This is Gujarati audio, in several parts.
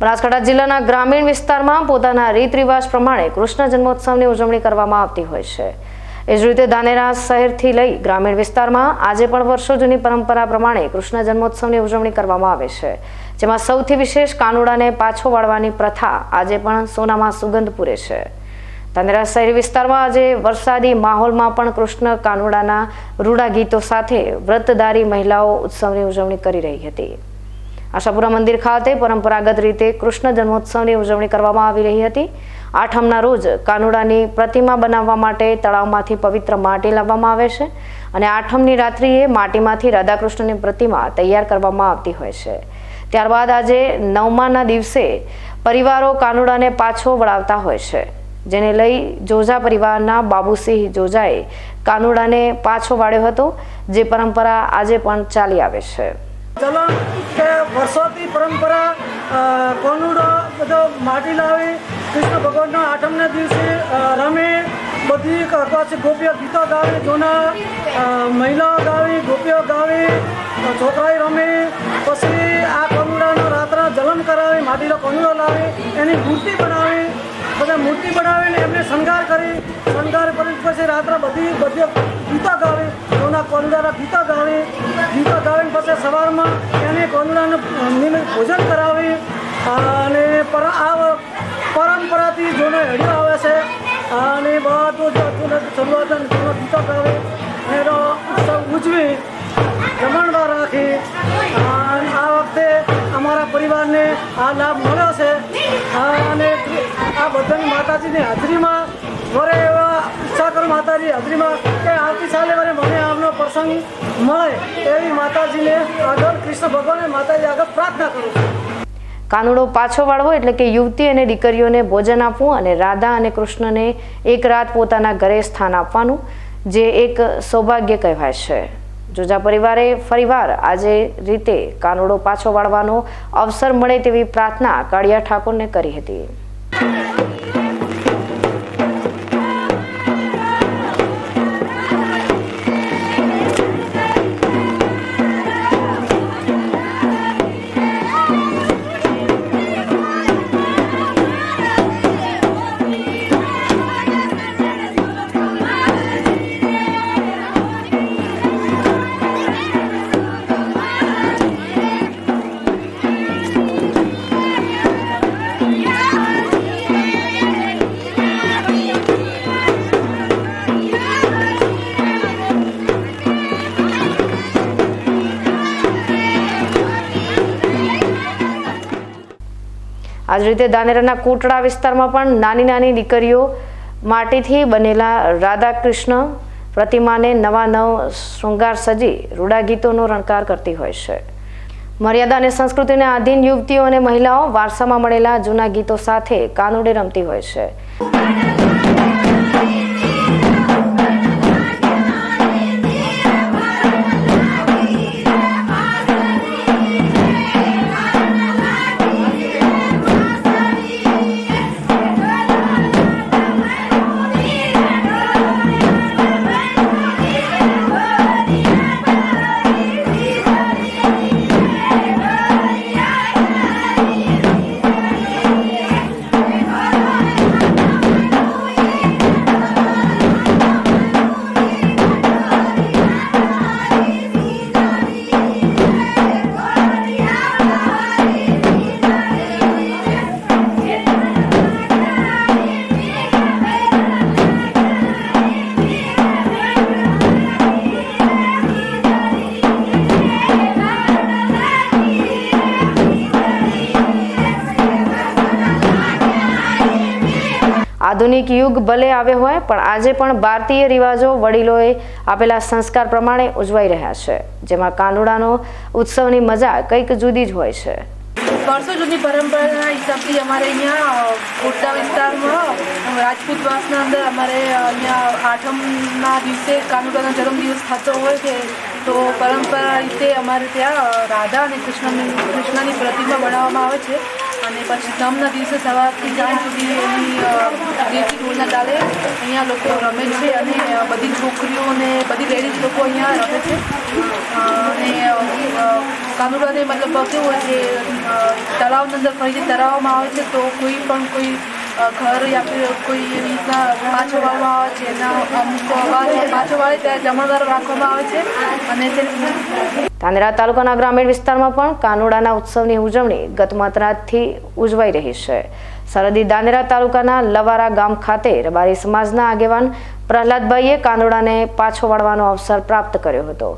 બનાસકાંઠા જિલ્લાના ગ્રામીણ વિસ્તારમાં પોતાના રીત રિવાજ પ્રમાણે કૃષ્ણ જન્મોત્સવની ઉજવણી કરવામાં આવતી હોય છે। એ જ રીતે ધાનેરા શહેરથી લઈ ગ્રામીણ વિસ્તારમાં આજે પણ વર્ષો જૂની પરંપરા પ્રમાણે કૃષ્ણ જન્મોત્સવની ઉજવણી કરવામાં આવે છે, જેમાં સૌથી વિશેષ કાનુડાને પાછો વાળવાની પ્રથા આજે પણ સોનામાં સુગંધ પૂરે છે। ધાનેરા શહેરી વિસ્તારમાં આજે વરસાદી માહોલમાં પણ કૃષ્ણ કાનુડાના રૂડા ગીતો સાથે વ્રતધારી મહિલાઓ ઉત્સવની ઉજવણી કરી રહી હતી। આશાપુરા મંદિર ખાતે પરંપરાગત રીતે કૃષ્ણ જન્મોત્સવની ઉજવણી કરવામાં આવી રહી હતી। આઠમના રોજ કાનુડાની પ્રતિમા બનાવવા માટે તળાવમાંથી પવિત્ર માટી લાવવામાં આવે છે અને આઠમની રાત્રિએ માટીમાંથી રાધાકૃષ્ણની પ્રતિમા તૈયાર કરવામાં આવતી હોય છે। ત્યારબાદ આજે નવમાના દિવસે પરિવારો કાનુડાને પાછો વળાવતા હોય છે, જેને લઈ જોજા પરિવારના બાબુસિંહ જોજાએ કાનુડાને પાછો વાળ્યો હતો, જે પરંપરા આજે પણ ચાલી આવે છે। ચલણ કે વર્ષોથી પરંપરા કાનુડો બધો માટી લાવી કૃષ્ણ ભગવાનના આઠમના દિવસે રમે, બધી પછી ગોપીઓ ગીતો ગાવે, જૂના મહિલાઓ ગાવી, ગોપીઓ ગાવી, છોકરાઓ રમે, પછી આ કાનુડાનો રાત્રે જલન કરાવી, માટીનો કાનુડો લાવી, એની મૂર્તિ બનાવી, બધા મૂર્તિ બનાવીને એમને શણગાર કરી પછી રાત્રે બધી ગીતો ગાવી, જૂના કાનુડાના ગીતો ગાવીને પછી સવારમાં એને કાનુડાનું ભોજન કરાવી અને આ પરંપરાથી જૂનો હેડિયો આવે છે અને બધું શરૂઆત ગીતો ગાવી એનો ઉત્સવ ઉજવી જમણવાર રાખી। આ વખતે અમારા પરિવારને આ લાભ મળ્યો છે અને આ બધાની માતાજીની હાજરીમાં વરે એવા ઈચ્છા કરું માતાજી હાજરીમાં કે આવતી સાલે વરે મને આમનો પ્રસંગ મળે એવી માતાજીને આગળ કૃષ્ણ ભગવાને માતાજી આગળ પ્રાર્થના કરું છું। કાનુડો પાછો વાળવો એટલે કે યુવતી અને દીકરીઓને ભોજન આપવું અને રાધા અને કૃષ્ણને એક રાત પોતાના ઘરે સ્થાન આપવાનું, જે એક સૌભાગ્ય કહેવાય છે। જોજા પરિવારે ફરીવાર આજે રીતે કાનુડો પાછો વાળવાનો અવસર મળે તેવી પ્રાર્થના કાળિયા ઠાકોરને કરી હતી। આ જ રીતે ધાનેરાના કોટડા વિસ્તારમાં પણ નાની નાની દીકરીઓ માટીથી બનેલા રાધા કૃષ્ણ પ્રતિમાને નવા નવ શૃંગાર સજી રૂડા ગીતોનો રણકાર કરતી હોય છે। મર્યાદા અને સંસ્કૃતિને આધીન યુવતીઓ અને મહિલાઓ વારસામાં મળેલા જૂના ગીતો સાથે કાનુડે રમતી હોય છે। આધુનિક યુગ ભલે આવ્યો હોય પણ આજે પણ ભારતીય રિવાજો વડીલોએ આપેલા સંસ્કાર પ્રમાણે ઉજવાઈ રહ્યા છે, જેમાં કાનુડાનો ઉત્સવની મજા કંઈક જુદી જ હોય છે। વર્ષો જૂની પરંપરાના હિસાબથી અમારે અહીંયા કોટડા વિસ્તારમાં રાજપૂતવાસના અંદર અમારે અહીંયા આઠમના દિવસે કાનુડાનો જન્મદિવસ થતો હોય છે, તો પરંપરા રીતે અમારે ત્યાં રાધા અને કૃષ્ણની પ્રતિમા બનાવવામાં આવે છે અને પછી નમના દિવસે સવારથી સાંજ સુધી એની દેશી ઢોલના તાલે અહીંયા લોકો રમે છે અને બધી છોકરીઓ અને બધી લેડીઝ લોકો અહીંયા રમે છે અને કાનુડાને મતલબ કેવું હોય કે તળાવની અંદર ફરીથી તરાવવામાં આવે છે તો કોઈ ઘર યા ફિર કોઈ એવી રીતના પાછો વાળવામાં આવે છે એના અમુક પાછો વાળે ત્યારે જમણવાર રાખવામાં આવે છે અને ધાનેરા તાલુકાના ગ્રામીણ વિસ્તારમાં પણ કાનુડાના ઉત્સવની ઉજવણી ગત મધરાતથી ઉજવાઈ રહી છે. સરહદી ધાનેરા તાલુકાના લવારા ગામ ખાતે રબારી સમાજના આગેવાન પ્રહલાદભાઈએ કાનુડાને પાછો વાળવાનો અવસર પ્રાપ્ત કર્યો હતો,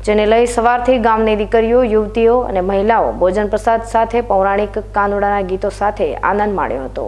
જેને લઈ સવારથી ગામની દીકરીઓ, યુવતીઓ અને મહિલાઓ ભોજન પ્રસાદ સાથે પૌરાણિક કાનુડાના ગીતો સાથે આનંદ માણ્યો હતો.